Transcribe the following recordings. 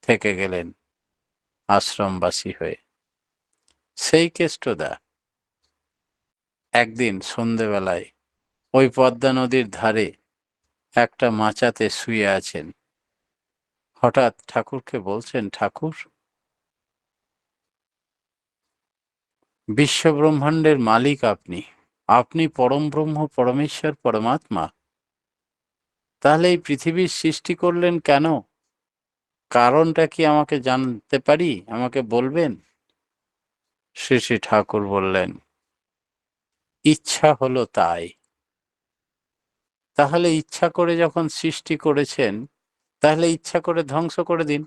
থেকে গেলেন আশ্রমবাসী হয়ে। সেই কেষ্টদা একদিন সন্ধেবেলায় ওই পদ্মা নদীর ধারে একটা মাচাতে শুয়ে আছেন। হঠাৎ ঠাকুরকে বলছেন, ঠাকুর, বিশ্বব্রহ্মাণ্ডের মালিক আপনি, আপনি পরম ব্রহ্ম, পরমেশ্বর, পরমাত্মা। তাহলে এই পৃথিবীর সৃষ্টি করলেন কেন? কারণটা কি আমাকে জানতে পারি? আমাকে বলবেন? শ্রী শ্রী ঠাকুর বললেন, ইচ্ছা হলো তাই। তাহলে ইচ্ছা করে যখন সৃষ্টি করেছেন, তাহলে ইচ্ছা করে ধ্বংস করে দিন।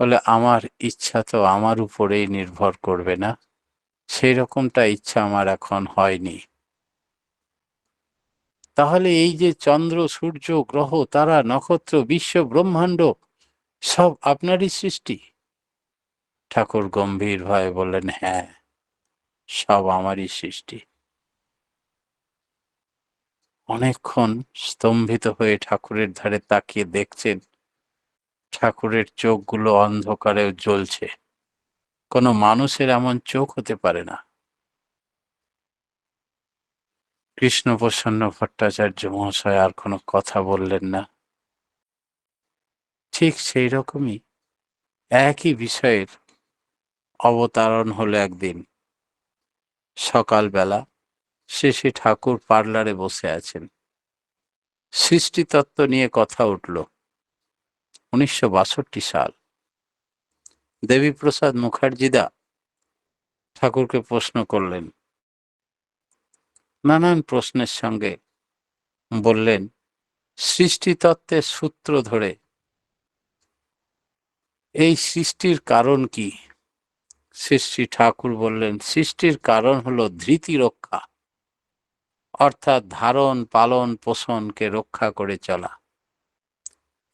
বলে, আমার ইচ্ছা তো আমার উপরেই নির্ভর করবে না, সেই রকমটা ইচ্ছা আমার এখন হয়নি। তাহলে এই যে চন্দ্র, সূর্য, গ্রহ, তারা, নক্ষত্র, বিশ্ব ব্রহ্মাণ্ড সব আপনারই সৃষ্টি? ঠাকুর গম্ভীর ভাবে বললেন, হ্যাঁ, সব আমারই সৃষ্টি। অনেকক্ষণ স্তম্ভিত হয়ে ঠাকুরের ধারে তাকিয়ে দেখছেন। ঠাকুরের চোখগুলো অন্ধকারেও জ্বলছে। কোনো মানুষের এমন চোখ হতে পারে না। কৃষ্ণপ্রসন্ন ভট্টাচার্য মহাশয় আর কোনো কথা বললেন না। ঠিক সেই রকমই একই বিষয়ের অবতারণ হলো একদিন। সকালবেলা শ্রী ঠাকুর পার্লারে বসে আছেন। সৃষ্টিতত্ত্ব নিয়ে কথা উঠল। 1962 সাল। দেবীপ্রসাদ মুখার্জিদা ঠাকুরকে প্রশ্ন করলেন। নানান প্রশ্নের সঙ্গে বললেন, সৃষ্টিতত্ত্বের সূত্র ধরে এই সৃষ্টির কারণ কি? শ্রী ঠাকুর বললেন, সৃষ্টির কারণ হলো ধৃতি রক্ষা, অর্থাৎ ধারণ, পালন, পোষণকে রক্ষা করে চলা।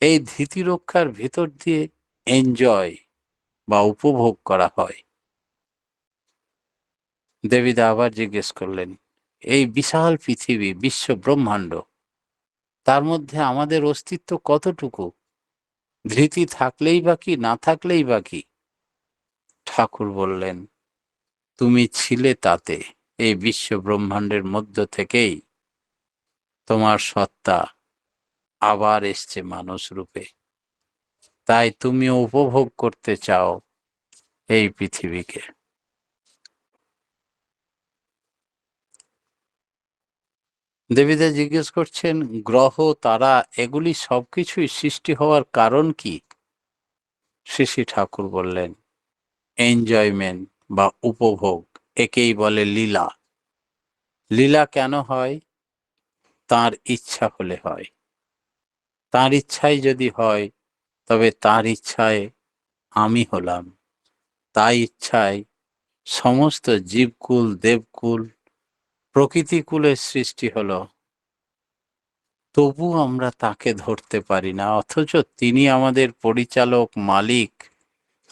এই ধৃতি রক্ষার ভিতর দিয়ে এনজয় বা উপভোগ করা হয়। দেবীদা আবার জিজ্ঞেস করলেন, এই বিশাল পৃথিবী, বিশ্ব ব্রহ্মাণ্ড, তার মধ্যে আমাদের অস্তিত্ব কতটুকু? ধৃতি থাকলেই বা কি, না থাকলেই বা কি? ঠাকুর বললেন, তুমি ছিলে তাতে। এই বিশ্ব ব্রহ্মাণ্ডের মধ্য থেকেই তোমার সত্তা আবার এসছে মানুষ রূপে। তাই তুমিও উপভোগ করতে চাও এই পৃথিবীকে। দেবীদা জিজ্ঞেস করছেন, গ্রহ, তারা, এগুলি সবকিছুই সৃষ্টি হওয়ার কারণ কি? শ্রী ঠাকুর বললেন, এনজয়মেন্ট বা উপভোগ, একেই বলে লীলা। লীলা কেন হয়? তার ইচ্ছা হলে হয়। তার ইচ্ছাই যদি হয়, তবে তার ইচ্ছায় আমি হলাম। তাই ইচ্ছায় সমস্ত জীবকুল, দেবকুল, প্রকৃতিকুলের সৃষ্টি হলো। তবু আমরা তাকে ধরতে পারি না, অথচ তিনি আমাদের পরিচালক, মালিক।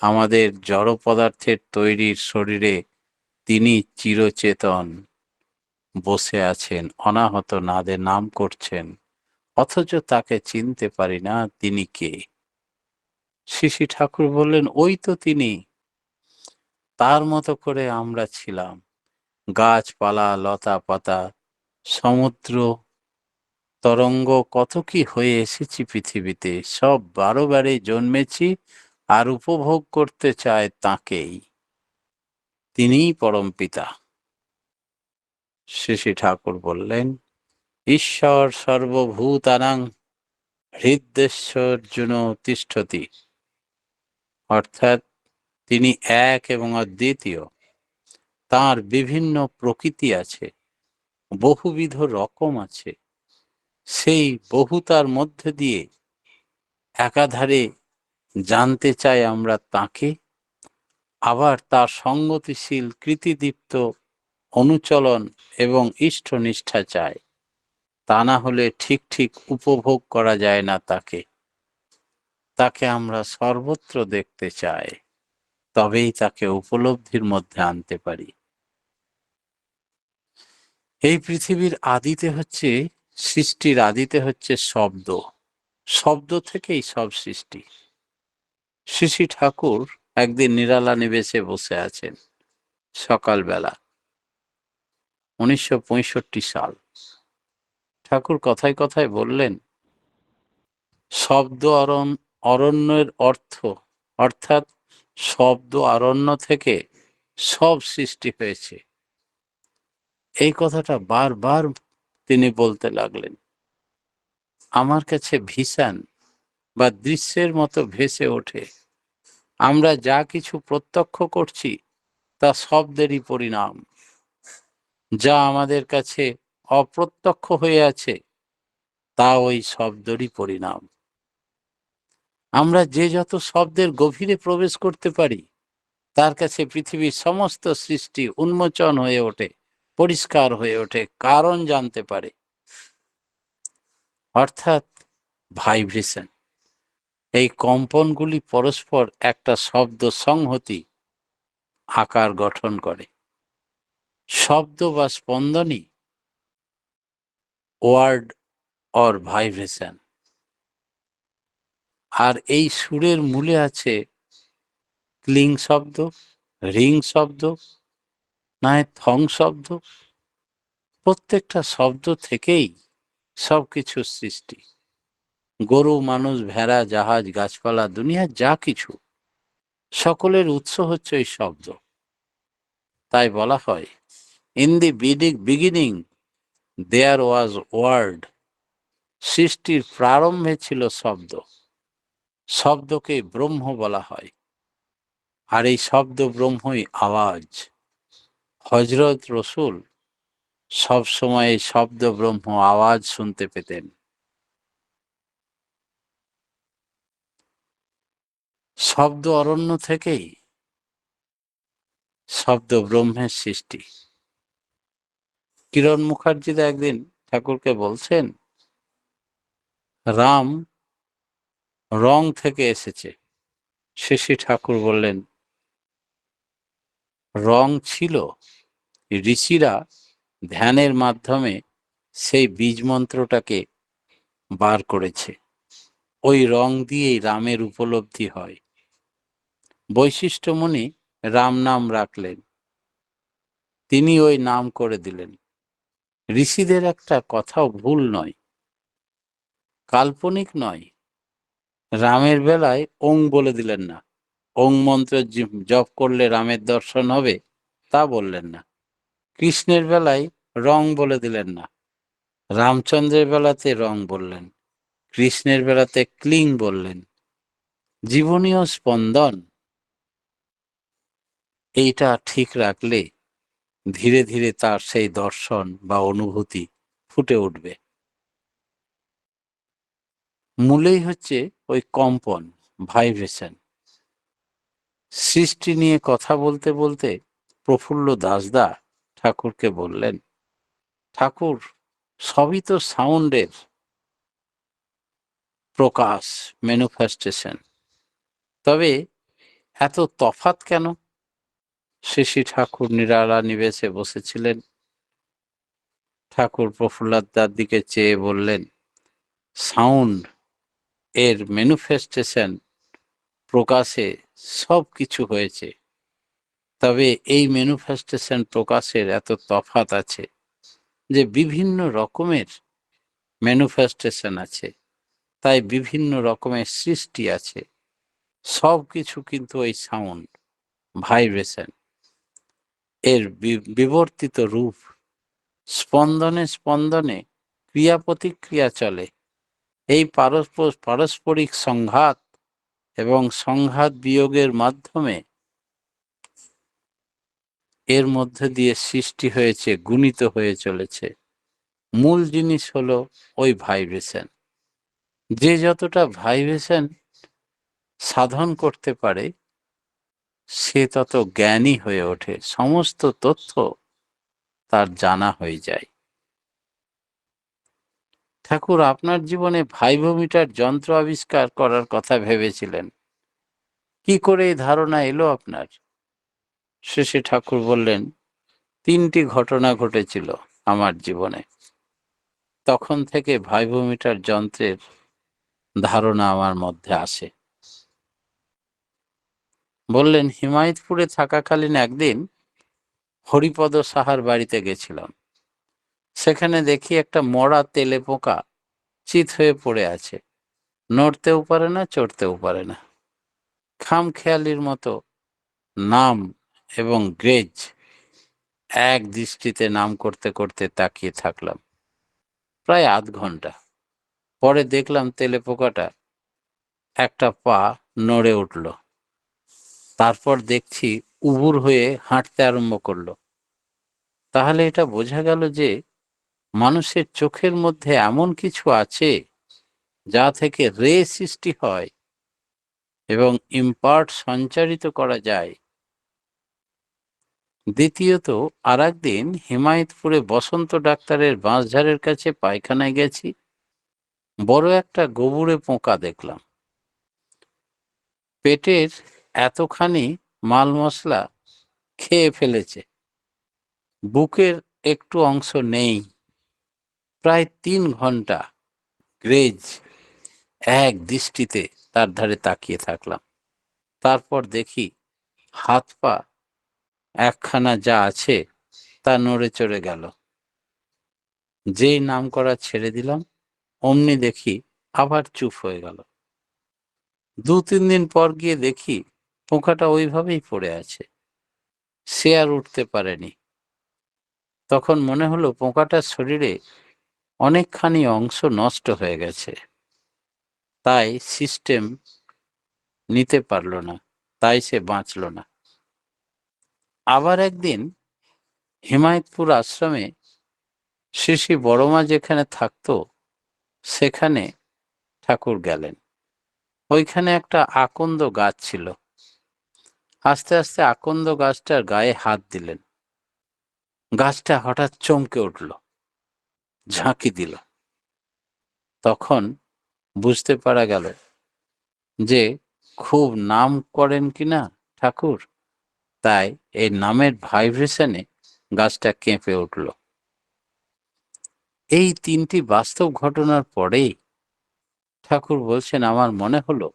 আমাদের জড় পদার্থের তৈরির শরীরে তিনি চিরচেতন বসে আছেন, অনাহত নাদে নাম করছেন, অথচ তাকে চিনতে পারি না। তিনি কে? শ্রী ঠাকুর বললেন, ওই তো তিনি। তার মতো করে আমরা ছিলাম। গাছপালা, লতা পাতা, সমুদ্র তরঙ্গ, কত কি হয়ে এসেছি পৃথিবীতে। সব 12 বারে জন্মেছি আর উপভোগ করতে চায় তাকেই। তিনিই পরম পিতা। শ্রী ঠাকুর বললেন, ঈশ্বর সর্বভূতানাং হৃদ্যেশ্বর্জুন তিষ্ঠতি, অর্থাৎ তিনি এক এবং অদ্বিতীয়। তার বিভিন্ন প্রকৃতি আছে, বহুবিধ রকম আছে। সেই বহুতার মধ্যে দিয়ে একাধারে জানতে চাই আমরা তাকে, আবার তার সঙ্গতিশীল, কৃতিদীপ্ত অনুচলন এবং ইষ্টনিষ্ঠা চায়। তা না হলে ঠিক ঠিক উপভোগ করা যায় না তাকে। তাকে আমরা সর্বত্র দেখতে চাই, তবেই তাকে উপলব্ধির মধ্যে আনতে পারি। এই পৃথিবীর আদিতে হচ্ছে, সৃষ্টির আদিতে হচ্ছে শব্দ। শব্দ থেকেই সব সৃষ্টি। শ্রী শ্রী ঠাকুর একদিন নিরালা নিবেশে বসে আছেন সকালবেলা, 1965 সাল। ঠাকুর কথায় কথায় বললেন, শব্দ অরণ্যের অর্থ, অর্থাৎ শব্দ অরণ্য থেকে সব সৃষ্টি হয়েছে। এই কথাটা বারবার তিনি বলতে লাগলেন। আমার কাছে ভিশন বা দৃশ্যের মতো ভেসে ওঠে, আমরা যা কিছু প্রত্যক্ষ করছি তা শব্দেরই পরিণাম। যা আমাদের কাছে অপ্রত্যক্ষ হয়ে আছে তা ওই শব্দেরই পরিণাম। আমরা যে যত শব্দের গভীরে প্রবেশ করতে পারি, তার কাছে পৃথিবীর সমস্ত সৃষ্টি উন্মোচন হয়ে ওঠে, পরিষ্কার হয়ে ওঠে, কারণ জানতে পারে। অর্থাৎ ভাইব্রেশন, এই কম্পনগুলি পরস্পর একটা শব্দ সংহতি আকার গঠন করে। শব্দ বা স্পন্দনই ওয়ার্ড অর ভাইব্রেশন। আর এই সুরের মূলে আছে ক্লিং শব্দ, রিং শব্দ, নয় থং শব্দ। প্রত্যেকটা শব্দ থেকেই সবকিছুর সৃষ্টি। গরু, মানুষ, ভেড়া, জাহাজ, গাছপালা, দুনিয়ার যা কিছু, সকলের উৎস হচ্ছে এই শব্দ। তাই বলা হয়, in the beginning there was word. সৃষ্টির প্রারম্ভে ছিল শব্দ। শব্দকে ব্রহ্ম বলা হয়, আর এই শব্দ ব্রহ্মই আওয়াজ। হযরত রসুল সবসময় এই শব্দ ব্রহ্ম আওয়াজ শুনতে পেতেন। শব্দ অরণ্য থেকেই শব্দ ব্রহ্মের সৃষ্টি। কিরণ মুখার্জি একদিন ঠাকুরকে বলছেন, রাম রং থেকে এসেছে। শ্রী ঠাকুর বললেন, রং ছিল, ঋষিরা ধ্যানের মাধ্যমে সেই বীজ মন্ত্রটাকে বার করেছে। ওই রং দিয়েই রামের উপলব্ধি হয়। বৈশিষ্ট্যমণি রাম নাম রাখলেন, তিনি ওই নাম করে দিলেন। ঋষিদের একটা কথাও ভুল নয়, কাল্পনিক নয়। রামের বেলায় ওং বলে দিলেন না, ওং মন্ত্র জপ করলে রামের দর্শন হবে, তা বললেন না। কৃষ্ণের বেলায় রং বলে দিলেন না, রামচন্দ্রের বেলাতে রং বললেন, কৃষ্ণের বেলাতে ক্লিং বললেন। জীবনীয় স্পন্দন এইটা ঠিক রাখলে ধীরে ধীরে তার সেই দর্শন বা অনুভূতি ফুটে উঠবে। মূলেই হচ্ছে ওই কম্পন, ভাইব্রেশন। সৃষ্টি নিয়ে কথা বলতে বলতে প্রফুল্ল দাসদা ঠাকুরকে বললেন, ঠাকুর, সবই তো সাউন্ডের প্রকাশ, ম্যানিফেস্টেশন, তবে এত তফাৎ কেন? শ্রী ঠাকুর নিরালা নিবেশে বসেছিলেন। ঠাকুর প্রফুল্লদার দিকে চেয়ে বললেন, সাউন্ড এর ম্যানিফেস্টেশন, প্রকাশে সব কিছু হয়েছে, তবে এই ম্যানিফেস্টেশন প্রকাশের এত তফাৎ আছে যে বিভিন্ন রকমের ম্যানিফেস্টেশন আছে, তাই বিভিন্ন রকমের সৃষ্টি আছে। সব কিছু কিন্তু এই সাউন্ড, ভাইব্রেশন এর বিবর্তিত রূপ। স্পন্দনে স্পন্দনে ক্রিয়া প্রতিক্রিয়া চলে। এই পারস্পরিক সংঘাত এবং সংঘাত বিয়োগের মাধ্যমে এর মধ্যে দিয়ে সৃষ্টি হয়েছে, গুণিত হয়ে চলেছে। মূল জিনিস হলো ওই ভাইব্রেশন। যে যতটা ভাইব্রেশন সাধন করতে পারে সে তত জ্ঞানী হয়ে ওঠে, সমস্ত তথ্য তার জানা হয়ে যায়। ঠাকুর আপনার জীবনে ভাইব্রোমিটার যন্ত্র আবিষ্কার করার কথা ভেবেছিলেন, কি করে এই ধারণা এলো আপনার? শেষে ঠাকুর বললেন, 3টি ঘটনা ঘটেছিল আমার জীবনে, তখন থেকে ভাইব্রোমিটার যন্ত্রের ধারণা আমার মধ্যে আসে। বললেন, হিমায়তপুরে থাকাকালীন একদিন হরিপদ সাহার বাড়িতে গেছিলাম। সেখানে দেখি একটা মরা তেলে পোকা চিত হয়ে পড়ে আছে, নড়তেও পারে না, চড়তেও পারে না। খামখেয়ালির মতো নাম এবং গ্রেজ এক দৃষ্টিতে নাম করতে করতে তাকিয়ে থাকলাম প্রায় আধ ঘন্টা। পরে দেখলাম তেলে পোকাটা একটা পা নড়ে উঠল, তারপর দেখছি উবুর হয়ে হাঁটতে আরম্ভ করলো। তাহলে এটা বোঝা গেল যে মানুষের চোখের মধ্যে এমন কিছু আছে যা থেকে রে সৃষ্টি হয় এবং ইম্পার্ট সঞ্চারিত করা যায়। দ্বিতীয়ত, আর একদিন হিমায়তপুরে বসন্ত ডাক্তারের বাঁশঝাড়ের কাছে পায়খানায় গেছি। বড় একটা গোবরে পোকা দেখলাম। পেটের এতখানি মাল মশলা খেয়ে ফেলেছে, বুকের একটু অংশ নেই। প্রায় 3 ঘন্টা গ্রেজ এক দৃষ্টিতে তার ধারে তাকিয়ে থাকলাম। তারপর দেখি হাত পা একখানা যা আছে তা নড়ে চড়ে গেল। যেই নাম করা ছেড়ে দিলাম, অমনি দেখি আবার চুপ হয়ে গেল। 2-3 দিন পর গিয়ে দেখি পোকাটা ওইভাবেই পড়ে আছে, সে আর উঠতে পারেনি। তখন মনে হলো পোকাটার শরীরে অনেকখানি অংশ নষ্ট হয়ে গেছে, তাই সিস্টেম নিতে পারল না, তাই সে বাঁচল না। আবার একদিন হিমায়তপুর আশ্রমে শ্রী শ্রী বড়মা যেখানে থাকতো সেখানে ঠাকুর গেলেন। ওইখানে একটা আকন্দ গাছ ছিল। আস্তে আস্তে আকন্দ গাছটার গায়ে হাত দিলেন। গাছটা হঠাৎ চমকে উঠল, ঝাঁকি দিল। তখন বুঝতে পারা গেল যে খুব নাম করেন কিনা ঠাকুর, তাই এই নামের ভাইব্রেশনে গাছটা কেঁপে উঠল। এই 3টি বাস্তব ঘটনার পরেই ঠাকুর বলছেন, আমার মনে হলো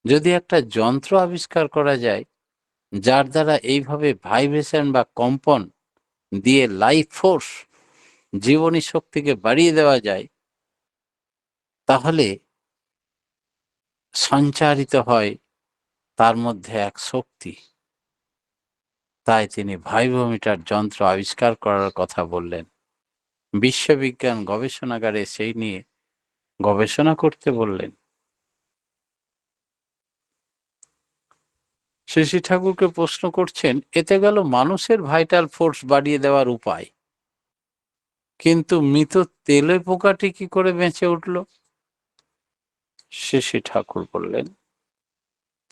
যদি একটা যন্ত্র আবিষ্কার করা যায় যার দ্বারা এইভাবে ভাইব্রেশন বা কম্পন দিয়ে লাইফ ফোর্স, জীবনী শক্তিকে বাড়িয়ে দেওয়া যায়, তাহলে সঞ্চারিত হয় তার মধ্যে এক শক্তি। তাই তিনি ভাইব্রোমিটার যন্ত্র আবিষ্কার করার কথা বললেন। বিশ্ববিজ্ঞান গবেষণাগারে সেই নিয়ে গবেষণা করতে বললেন। শ্রী শ্রী ঠাকুরকে প্রশ্ন করছেন, এতে গেল মানুষের ভাইটাল ফোর্স বাড়িয়ে দেওয়ার উপায়, কিন্তু মৃত তেলে পোকাটি কি করে বেঁচে উঠল? শ্রী শ্রী ঠাকুর বললেন,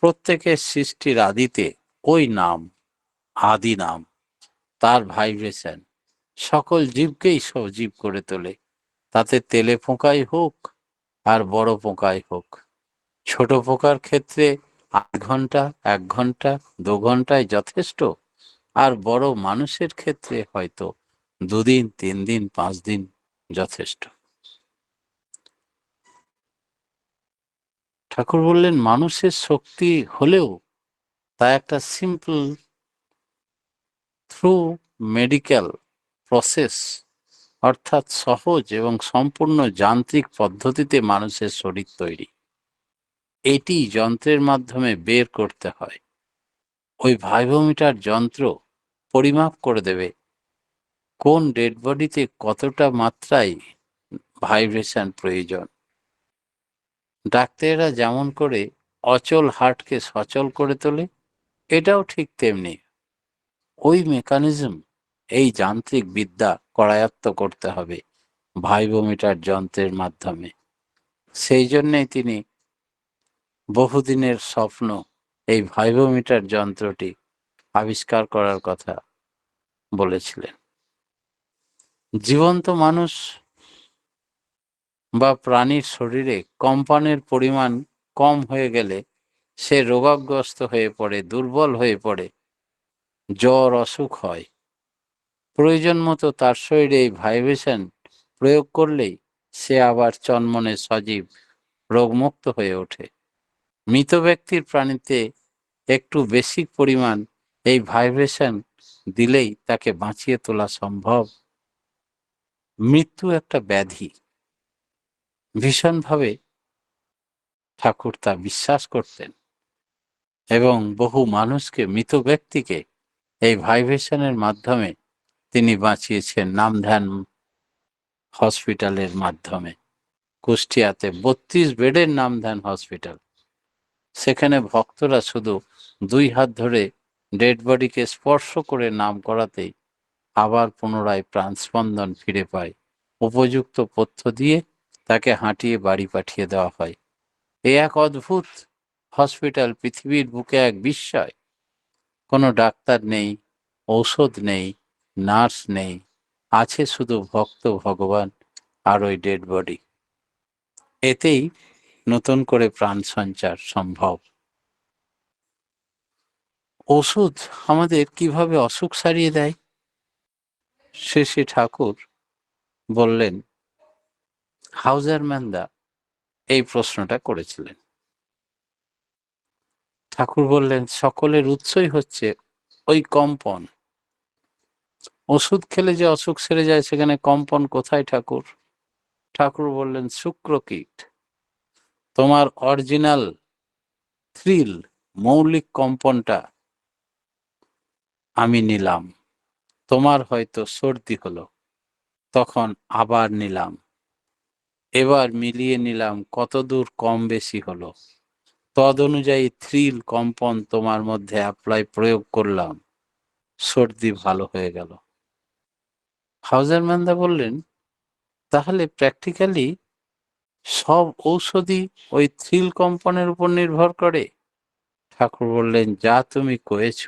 প্রত্যেকের সৃষ্টির আদিতে ওই নাম, আদি নাম, তার ভাইব্রেশন সকল জীবকেই সজীব করে তোলে। তাতে তেলে পোকাই হোক আর বড় পোকাই হোক। ছোট পোকার ক্ষেত্রে 8 ঘন্টা, 1 ঘন্টা, 2 ঘন্টায় যথেষ্ট। আর বড় মানুষের ক্ষেত্রে হয়তো 2 দিন, 3 দিন, 5 দিন যথেষ্ট। ঠাকুর বললেন, মানুষের শক্তি হলেও তা একটা সিম্পল থ্রু মেডিকেল প্রসেস, অর্থাৎ সহজ এবং সম্পূর্ণ যান্ত্রিক পদ্ধতিতে মানুষের শরীর তৈরি। এটি যন্ত্রের মাধ্যমে বের করতে হয়। ওই ভাইব্রোমিটার যন্ত্র পরিমাপ করে দেবে কোন ডেড বডিতে কতটা মাত্রায় ভাইব্রেশন প্রয়োজন। ডাক্তারেরা যেমন করে অচল হার্টকে সচল করে তোলে, এটাও ঠিক তেমনি। ওই মেকানিজম এই যান্ত্রিক বিদ্যা করায়ত্ত করতে হবে ভাইব্রোমিটার যন্ত্রের মাধ্যমে। সেই জন্যেই তিনি বহুদিনের স্বপ্ন এই ভাইব্রোমিটার যন্ত্রটি আবিষ্কার করার কথা বলেছিলেন। জীবন্ত মানুষ বা প্রাণীর শরীরে কম্পনের পরিমাণ কম হয়ে গেলে সে রোগাগ্রস্ত হয়ে পড়ে, দুর্বল হয়ে পড়ে, জ্বর অসুখ হয়। প্রয়োজন মতো তার শরীরে এই ভাইব্রেশন প্রয়োগ করলেই সে আবার চনমনে সজীব, রোগমুক্ত হয়ে ওঠে। মৃত ব্যক্তির প্রাণীতে একটু বেশি পরিমাণ এই ভাইব্রেশন দিলেই তাকে বাঁচিয়ে তোলা সম্ভব। মৃত্যু একটা ব্যাধি, ভীষণভাবে ঠাকুর তা বিশ্বাস করতেন এবং বহু মানুষকে, মৃত ব্যক্তিকে এই ভাইব্রেশনের মাধ্যমে তিনি বাঁচিয়েছেন নামধান হসপিটালের মাধ্যমে। কুষ্টিয়াতে 32 বেডের নামধান হসপিটাল, সেখানে ভক্তরা শুধু 2 হাত ধরে ডেড বডিকে স্পর্শ করে নাম করাতেই আবার পুনরায় প্রাণস্পন্দন ফিরে পায়। উপযুক্ত পথ্য দিয়ে তাকে হাঁটিয়ে বাড়ি পাঠিয়ে দেওয়া হয়। এ এক অদ্ভুত হসপিটাল, পৃথিবীর বুকে এক বিস্ময়। কোনো ডাক্তার নেই, ঔষধ নেই, নার্স নেই, আছে শুধু ভক্ত, ভগবান আর ওই ডেড বডি। এতেই নতুন করে প্রাণ সঞ্চার সম্ভব। ওষুধ আমাদের কিভাবে অসুখ সারিয়ে দেয়? শ্রী ঠাকুর বললেন, হাউজার ম্যান্দা এই প্রশ্নটা করেছিলেন। ঠাকুর বললেন, সকলের উৎসই হচ্ছে ওই কম্পন। ওষুধ খেলে যে অসুখ সেরে যায়, সেখানে কম্পন কোথায় ঠাকুর? ঠাকুর বললেন, শুক্রকীট। তোমার অরিজিনাল থ্রিল, মৌলিক কম্পনটা আমি নিলাম। তোমার হয়তো সর্দি হলো, তখন আবার নিলাম, এবার মিলিয়ে নিলাম কতদূর কম বেশি হলো, তদ অনুযায়ী থ্রিল কম্পন তোমার মধ্যে প্রয়োগ করলাম, সর্দি ভালো হয়ে গেল। হাউজার ম্যান্দা বললেন, তাহলে প্র্যাকটিক্যালি সব ঔষধই ওই থ্রিল কম্পনের উপর নির্ভর করে? ঠাকুর বললেন, যা তুমি কয়েছ,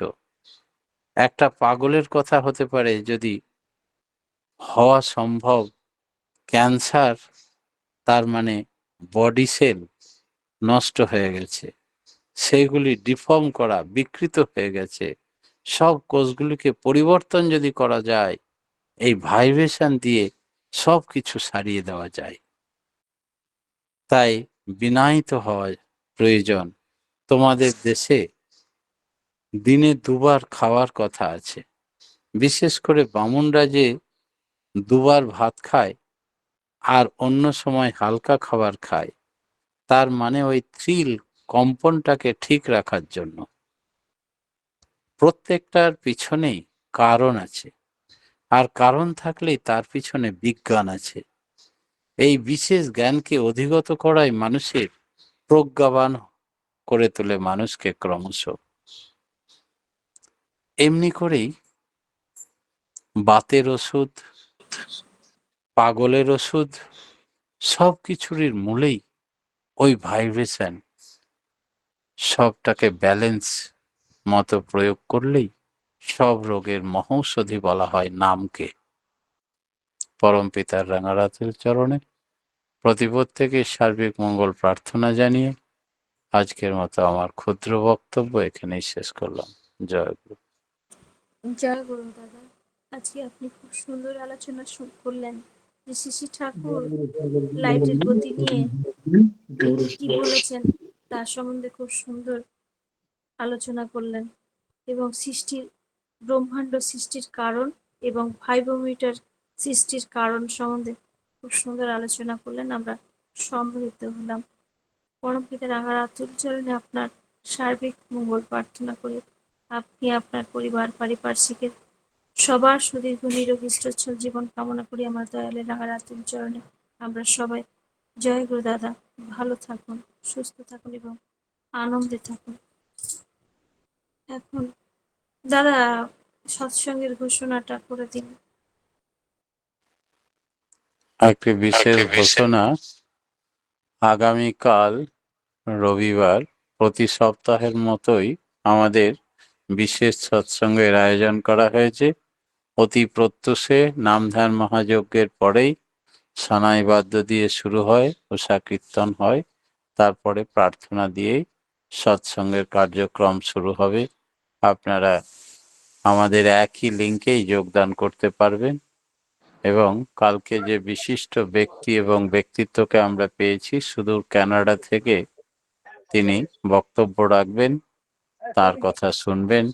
একটা পাগলের কথা হতে পারে যদি হওয়া সম্ভব। ক্যান্সার, তার মানে বডি সেল নষ্ট হয়ে গেছে, সেগুলি ডিফর্ম করা, বিকৃত হয়ে গেছে, সব কোষগুলিকে পরিবর্তন যদি করা যায়, এই ভাইব্রেশন দিয়ে সব কিছু সারিয়ে দেওয়া যায়। তাই বিনায়িত হওয়া প্রয়োজন। তোমাদের দেশে দিনে 2 বার খাওয়ার কথা আছে, বিশেষ করে বামুনরা যে 2 বার ভাত খায় আর অন্য সময় হালকা খাবার খায়, তার মানে ওই থ্রিল কম্পনটাকে ঠিক রাখার জন্য। প্রত্যেকটার পিছনেই কারণ আছে, আর কারণ থাকলেই তার পিছনে বিজ্ঞান আছে। এই বিশেষ জ্ঞানকে অধিগত করাই মানুষের প্রজ্ঞাবান করে তোলে মানুষকে ক্রমশ। এমনি করেই বাতের ওষুধ, পাগলের ওষুধ, সব কিছুরই মূলেই ওই ভাইব্রেশন। সবটাকে ব্যালেন্স মতো প্রয়োগ করলেই সব রোগের মহৌষধি বলা হয় নামকে। পরম পিতার রাঙারাতের চরণে প্রতিপ্রত্যেকে সার্বিক মঙ্গল প্রার্থনা জানিয়ে আজকের মতো আমার ক্ষুদ্র বক্তব্য এখানেই শেষ করলাম। জয় গুরু। জয় গুরু দাদা। আজকে আপনি খুব সুন্দর আলোচনা করলেন যে শ্রী ঠাকুর লাইটের গতি নিয়ে কি বলেছেন তার সম্বন্ধে খুব সুন্দর আলোচনা করলেন, এবং সৃষ্টির, ব্রহ্মাণ্ড সৃষ্টির কারণ এবং ভাইব্রোমিটার সৃষ্টির কারণ সম্বন্ধে খুব সুন্দর আলোচনা করলেন। আমরা সম্মিলিত হলাম। পরমপিতা রাঙারাতুল চরণে আপনার সার্বিক মঙ্গল প্রার্থনা করে আপনি আপনার পরিবার, পারিপার্শ্বিকের সবার সুদীর্ঘ নিরোগী সুস্থ জীবন কামনা করি আমার দয়ালের রাঙারাতুল চরণে। আমরা সবাই জয় গুরু দাদা। ভালো থাকুন, সুস্থ থাকুন এবং আনন্দে থাকুন। এখন দাদা সৎসঙ্গের ঘোষণাটা করে দিন। একটি বিশেষ ঘোষণা, আগামীকাল রবিবার প্রতি সপ্তাহের মতোই আমাদের বিশেষ সৎসঙ্গের আয়োজন করা হয়েছে। অতি প্রত্যুষে নামধান মহাযজ্ঞের পরেই সানাই বাদ্য দিয়ে শুরু হয়, উষা কীর্তন হয়, তারপরে প্রার্থনা দিয়েই সৎসঙ্গের কার্যক্রম শুরু হবে। আপনারা আমাদের একই লিঙ্কেই যোগদান করতে পারবেন এবং কালকে যে বিশিষ্ট ব্যক্তি এবং ব্যক্তিত্বকে আমরা পেয়েছি সুদূর কানাডা থেকে, তিনি বক্তব্য রাখবেন। তার কথা শুনবেন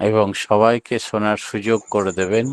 এবং সবাইকে শোনার সুযোগ করে দেবেন